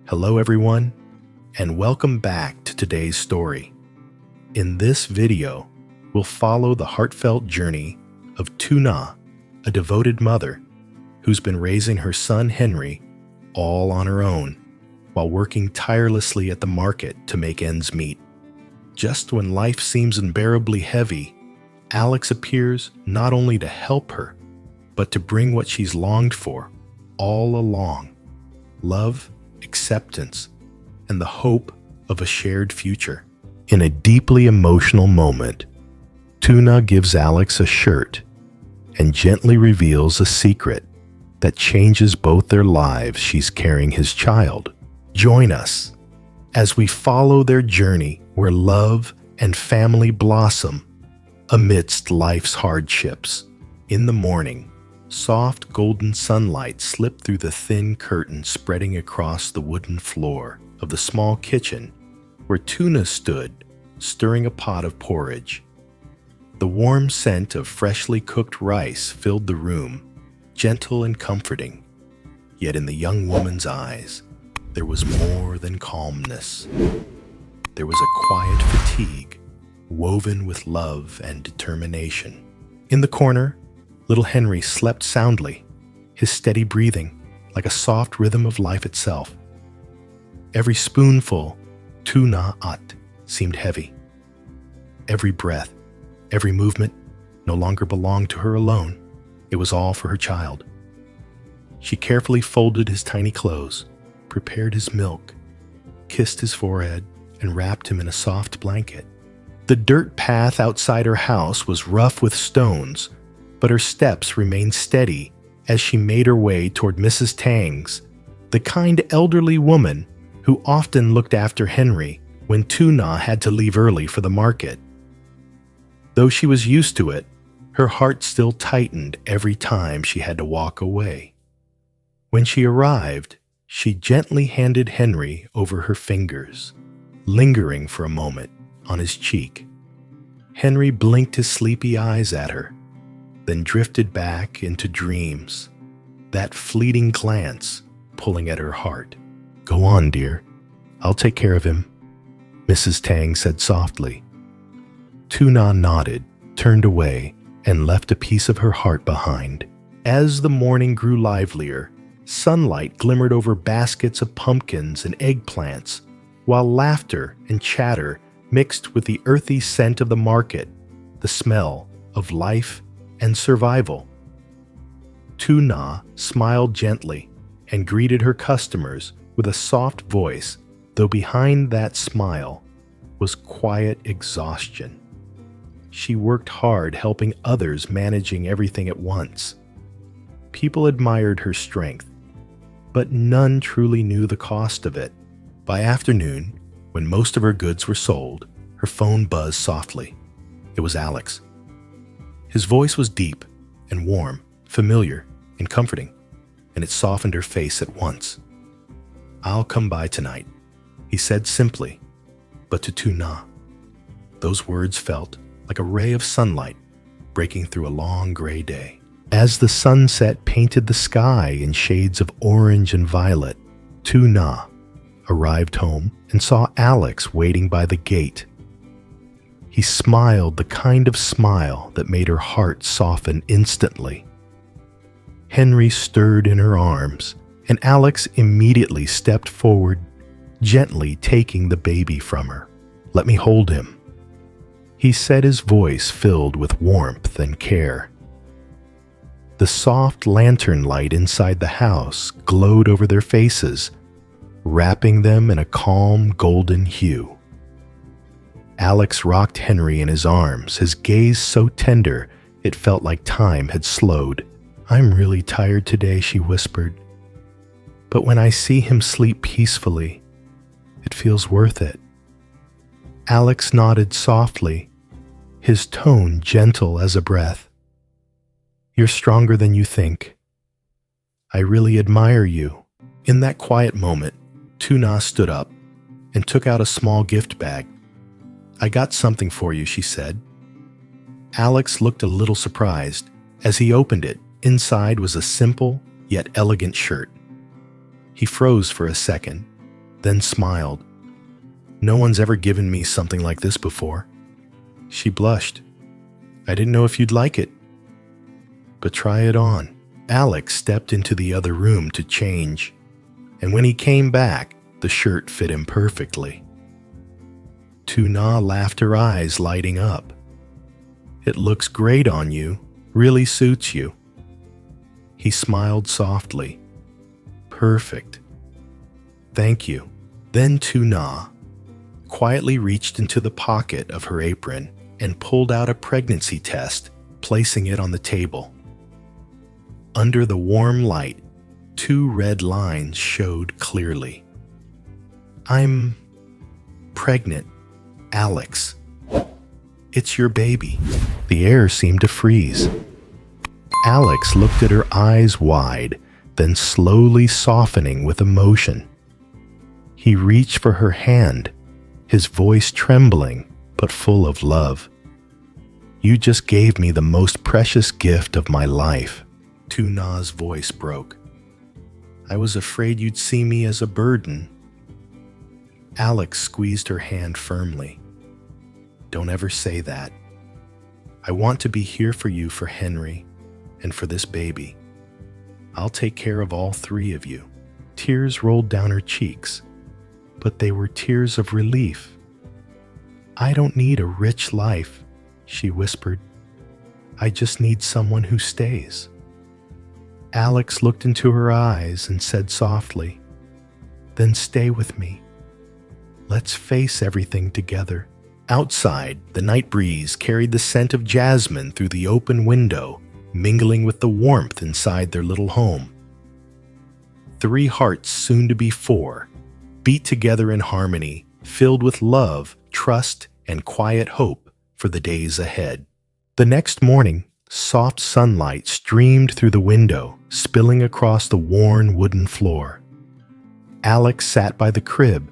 Hello everyone, and welcome back to today's story. In this video, we'll follow the heartfelt journey of Tuna, a devoted mother who's been raising her son Henry all on her own while working tirelessly at the market to make ends meet. Just when life seems unbearably heavy, Alex appears not only to help her, but to bring what she's longed for all along: love, acceptance, and the hope of a shared future. In a deeply emotional moment, Tuna gives Alex a shirt and gently reveals a secret that changes both their lives. She's carrying his child. Join us as we follow their journey where love and family blossom amidst life's hardships. In the morning, soft golden sunlight slipped through the thin curtain spreading across the wooden floor of the small kitchen where Tuna stood, stirring a pot of porridge. The warm scent of freshly cooked rice filled the room, gentle and comforting. Yet in the young woman's eyes, there was more than calmness. There was a quiet fatigue, woven with love and determination. In the corner, little Henry slept soundly, his steady breathing like a soft rhythm of life itself. Every spoonful, Tuna at, seemed heavy. Every breath, every movement no longer belonged to her alone. It was all for her child. She carefully folded his tiny clothes, prepared his milk, kissed his forehead, and wrapped him in a soft blanket. The dirt path outside her house was rough with stones, but her steps remained steady as she made her way toward Mrs. Tang's, the kind elderly woman who often looked after Henry when Tuna had to leave early for the market. Though she was used to it, her heart still tightened every time she had to walk away. When she arrived, she gently handed Henry over her fingers, lingering for a moment on his cheek. Henry blinked his sleepy eyes at her, then drifted back into dreams, that fleeting glance pulling at her heart. "Go on, dear. I'll take care of him," Mrs. Tang said softly. Tuna nodded, turned away, and left a piece of her heart behind. As the morning grew livelier, sunlight glimmered over baskets of pumpkins and eggplants, while laughter and chatter mixed with the earthy scent of the market, the smell of life and survival. Tuna smiled gently and greeted her customers with a soft voice, though behind that smile was quiet exhaustion. She worked hard helping others, managing everything at once. People admired her strength, but none truly knew the cost of it. By afternoon, when most of her goods were sold, her phone buzzed softly. It was Alex. His voice was deep and warm, familiar and comforting, and it softened her face at once. "I'll come by tonight," he said simply, but to Tuna, those words felt like a ray of sunlight breaking through a long gray day. As the sunset painted the sky in shades of orange and violet, Tuna arrived home and saw Alex waiting by the gate. He smiled the kind of smile that made her heart soften instantly. Henry stirred in her arms, and Alex immediately stepped forward, gently taking the baby from her. "Let me hold him," he said, his voice filled with warmth and care. The soft lantern light inside the house glowed over their faces, wrapping them in a calm golden hue. Alex rocked Henry in his arms, his gaze so tender it felt like time had slowed. "I'm really tired today," she whispered, "but when I see him sleep peacefully, it feels worth it." Alex nodded softly, his tone gentle as a breath. "You're stronger than you think. I really admire you." In that quiet moment, Tuna stood up and took out a small gift bag. "I got something for you," she said. Alex looked a little surprised. As he opened it, inside was a simple yet elegant shirt. He froze for a second, then smiled. "No one's ever given me something like this before." She blushed. "I didn't know if you'd like it." "But try it on." Alex stepped into the other room to change, and when he came back, the shirt fit him perfectly. Tuna laughed, her eyes lighting up. "It looks great on you, really suits you." He smiled softly. "Perfect. Thank you." Then Tuna quietly reached into the pocket of her apron and pulled out a pregnancy test, placing it on the table. Under the warm light, 2 red lines showed clearly. "I'm pregnant, Alex. It's your baby." The air seemed to freeze. Alex looked at her, eyes wide, then slowly softening with emotion. He reached for her hand, his voice trembling but full of love. "You just gave me the most precious gift of my life." Tuna's voice broke. "I was afraid you'd see me as a burden." Alex squeezed her hand firmly. "Don't ever say that. I want to be here for you, for Henry, and for this baby. I'll take care of all 3 of you." Tears rolled down her cheeks, but they were tears of relief. "I don't need a rich life," she whispered. "I just need someone who stays." Alex looked into her eyes and said softly, "Then stay with me. Let's face everything together." Outside, the night breeze carried the scent of jasmine through the open window, mingling with the warmth inside their little home. 3 hearts, soon to be 4, beat together in harmony, filled with love, trust, and quiet hope for the days ahead. The next morning, soft sunlight streamed through the window, spilling across the worn wooden floor. Alex sat by the crib,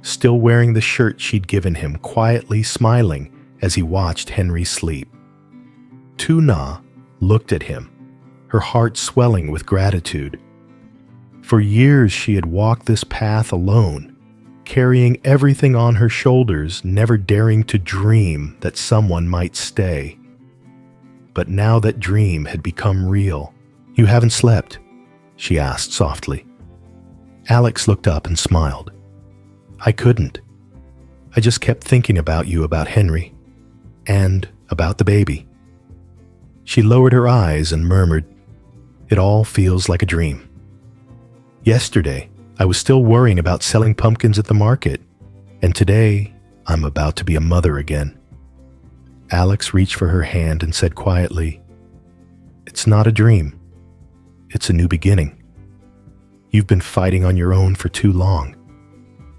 still wearing the shirt she'd given him, quietly smiling as he watched Henry sleep. Tuna looked at him, her heart swelling with gratitude. For years she had walked this path alone, carrying everything on her shoulders, never daring to dream that someone might stay. But now that dream had become real. "You haven't slept?" she asked softly. Alex looked up and smiled. "I couldn't. I just kept thinking about you, about Henry, and about the baby." She lowered her eyes and murmured, "It all feels like a dream. Yesterday, I was still worrying about selling pumpkins at the market, and today, I'm about to be a mother again." Alex reached for her hand and said quietly, "It's not a dream. It's a new beginning. You've been fighting on your own for too long.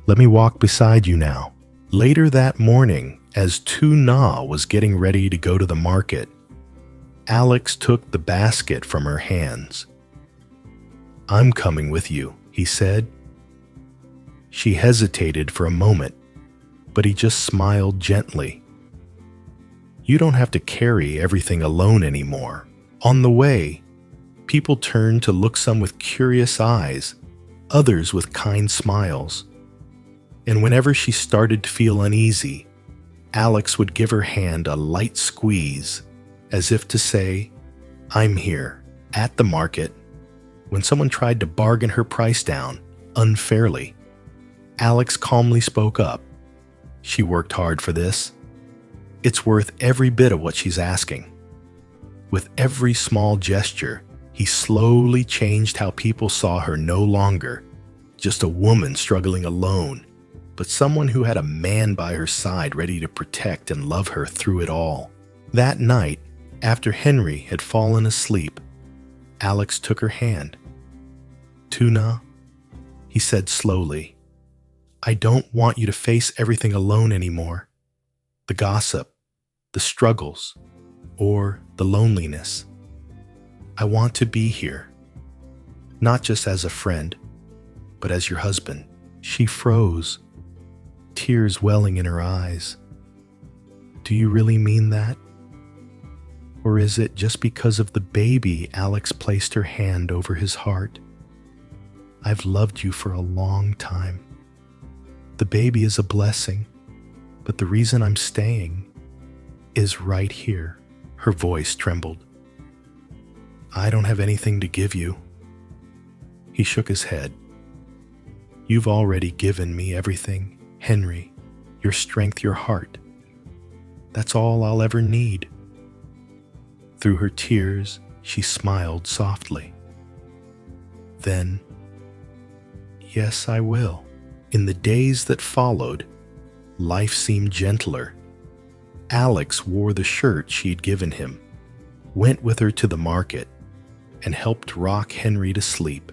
Let me walk beside you now." Later that morning, as Tuna was getting ready to go to the market, Alex took the basket from her hands. "I'm coming with you," he said. She hesitated for a moment, but he just smiled gently. "You don't have to carry everything alone anymore." On the way, people turned to look, some with curious eyes, others with kind smiles. And whenever she started to feel uneasy, Alex would give her hand a light squeeze, as if to say, "I'm here." At the market, when someone tried to bargain her price down unfairly, Alex calmly spoke up. She worked hard for this. It's worth every bit of what she's asking. With every small gesture, he slowly changed how people saw her, no longer just a woman struggling alone, but someone who had a man by her side ready to protect and love her through it all. That night, after Henry had fallen asleep, Alex took her hand. "Tuna," he said slowly, "I don't want you to face everything alone anymore. The gossip, the struggles, or the loneliness. I want to be here, not just as a friend, but as your husband." She froze, tears welling in her eyes. "Do you really mean that? Or is it just because of the baby?" Alex placed her hand over his heart. "I've loved you for a long time. The baby is a blessing, but the reason I'm staying is right here." Her voice trembled. "I don't have anything to give you." He shook his head. "You've already given me everything, Henry. Your strength, your heart. That's all I'll ever need." Through her tears, she smiled softly. Then, "Yes, I will." In the days that followed, life seemed gentler. Alex wore the shirt she'd given him, went with her to the market, and helped rock Henry to sleep.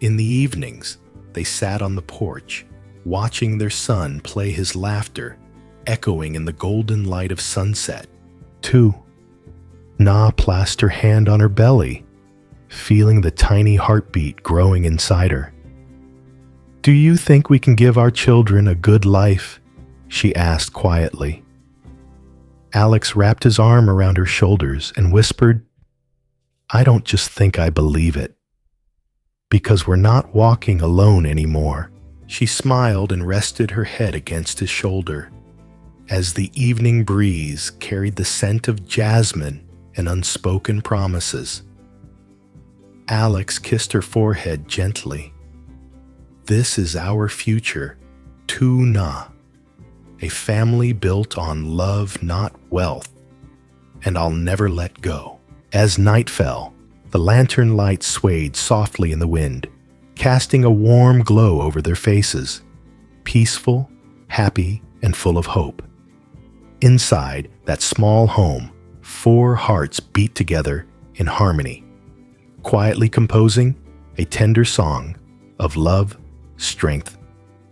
In the evenings, they sat on the porch, watching their son play, his laughter echoing in the golden light of sunset. Tuna placed her hand on her belly, feeling the tiny heartbeat growing inside her. "Do you think we can give our children a good life?" she asked quietly. Alex wrapped his arm around her shoulders and whispered, "I don't just think, I believe it. Because we're not walking alone anymore." She smiled and rested her head against his shoulder as the evening breeze carried the scent of jasmine and unspoken promises. Alex kissed her forehead gently. "This is our future, Tuna, a family built on love, not wealth, and I'll never let go." As night fell, the lantern light swayed softly in the wind, casting a warm glow over their faces, peaceful, happy, and full of hope. Inside that small home, 4 hearts beat together in harmony, quietly composing a tender song of love, strength,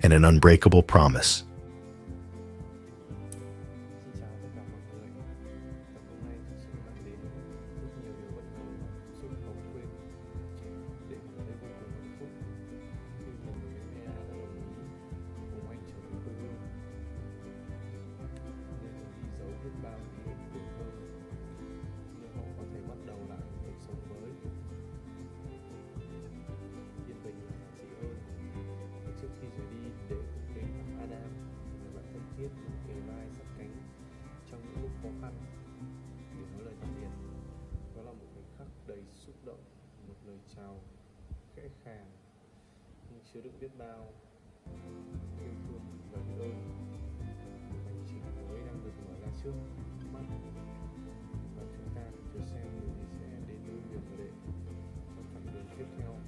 and an unbreakable promise. Khẽ khàng nhưng chứa đựng biết bao yêu thương và biết ơn. Hành trình mới đang được mở ra trước mắt và chúng ta chờ xem điều gì sẽ đến với Huyền và Đệ trong chặng đường tiếp theo.